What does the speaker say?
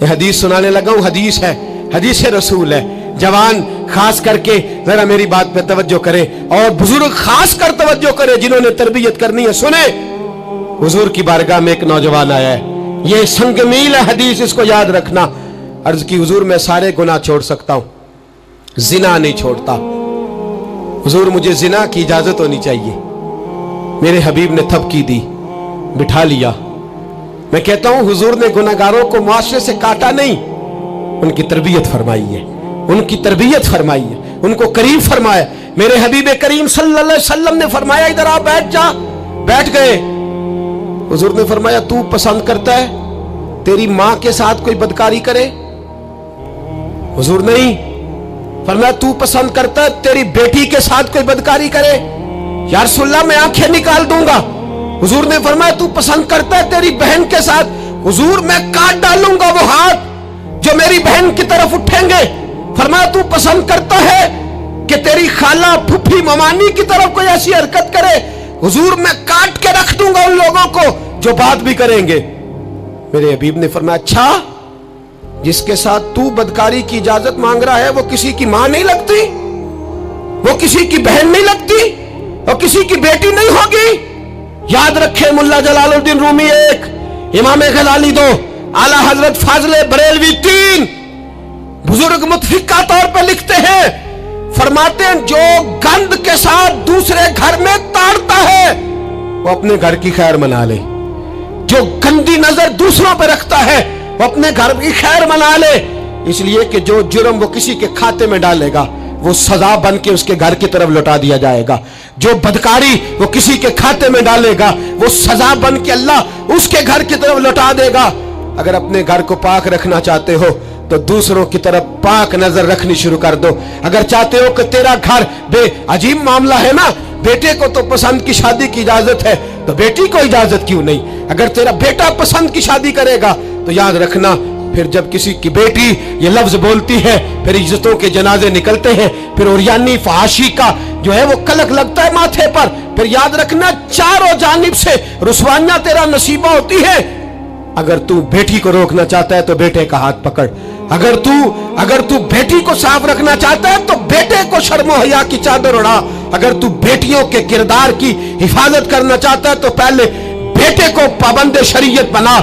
یہ حدیث سنانے لگا ہوں، حدیث ہے، حدیث رسول ہے. جوان خاص کر کے ذرا میری بات پہ توجہ کریں، اور بزرگ خاص کر توجہ کریں جنہوں نے تربیت کرنی ہے. سنیں، حضور کی بارگاہ میں ایک نوجوان آیا ہے، یہ سنگ میل ہے حدیث، اس کو یاد رکھنا. عرض کی حضور میں سارے گناہ چھوڑ سکتا ہوں، زنا نہیں چھوڑتا. حضور مجھے زنا کی اجازت ہونی چاہیے. میرے حبیب نے تھپکی دی، بٹھا لیا. میں کہتا ہوں حضور نے گناہگاروں کو معاشرے سے کاٹا نہیں، ان کی تربیت فرمائی ہے، ان کی تربیت فرمائی ہے، ان کو قریب فرمایا. میرے حبیب کریم صلی اللہ علیہ وسلم نے فرمایا ادھر آ بیٹھ جا. بیٹھ گئے. حضور نے فرمایا تو پسند کرتا ہے تیری ماں کے ساتھ کوئی بدکاری کرے؟ حضور نہیں. فرمایا تو پسند کرتا ہے تیری بیٹی کے ساتھ کوئی بدکاری کرے؟ یا رسول اللہ میں آنکھیں نکال دوں گا. حضور نے فرمایا تو پسند کرتا ہے تیری بہن کے ساتھ؟ حضور میں کاٹ ڈالوں گا وہ ہاتھ جو میری بہن کی طرف اٹھیں گے. فرمایا تو پسند کرتا ہے کہ تیری خالہ پھپھی ممانی کی طرف کوئی ایسی حرکت کرے؟ حضور میں کاٹ کے رکھ دوں گا ان لوگوں کو جو بات بھی کریں گے. میرے حبیب نے فرمایا اچھا جس کے ساتھ تو بدکاری کی اجازت مانگ رہا ہے وہ کسی کی ماں نہیں لگتی، وہ کسی کی بہن نہیں لگتی، اور کسی کی بیٹی نہیں ہوگی؟ یاد رکھے ملا جلال الدین رومی ایک، امام غزالی دو، اعلیٰ حضرت فاضل بریلوی تین. بزرگ متفقہ طور پہ لکھتے ہیں، فرماتے ہیں جو گند کے ساتھ دوسرے گھر میں تاڑتا ہے وہ اپنے گھر کی خیر منا لے. جو گندی نظر دوسروں پہ رکھتا ہے وہ اپنے گھر کی خیر منا لے. اس لیے کہ جو جرم وہ کسی کے کھاتے میں ڈالے گا وہ سزا بن کے اس کے گھر کی طرف لوٹا دیا جائے گا. جو بدکاری وہ کسی کے کھاتے میں ڈالے گا وہ سزا بن کے اللہ اس کے گھر کی طرف لوٹا دے گا. اگر اپنے گھر کو پاک رکھنا چاہتے ہو تو دوسروں کی طرف پاک نظر رکھنی شروع کر دو. اگر چاہتے ہو کہ تیرا گھر بے عجیب معاملہ ہے نا، بیٹے کو تو پسند کی شادی کی اجازت ہے تو بیٹی کو اجازت کیوں نہیں؟ اگر تیرا بیٹا پسند کی شادی کرے گا تو یاد رکھنا پھر جب کسی کی بیٹی یہ لفظ بولتی ہے پھر عزتوں کے جنازے نکلتے ہیں، پھر اوریانی فحاشی کا جو ہے وہ کلک لگتا ہے ماتھے پر. پھر یاد رکھنا چاروں جانب سے رسوائیاں تیرا نصیبہ ہوتی ہے. اگر تو بیٹی کو روکنا چاہتا ہے تو بیٹے کا ہاتھ پکڑ. اگر تو بیٹی کو صاف رکھنا چاہتا ہے تو بیٹے کو شرم و حیا کی چادر اڑا. اگر تو بیٹیوں کے کردار کی حفاظت کرنا چاہتا ہے تو پہلے بیٹے کو پابند شریعت بنا.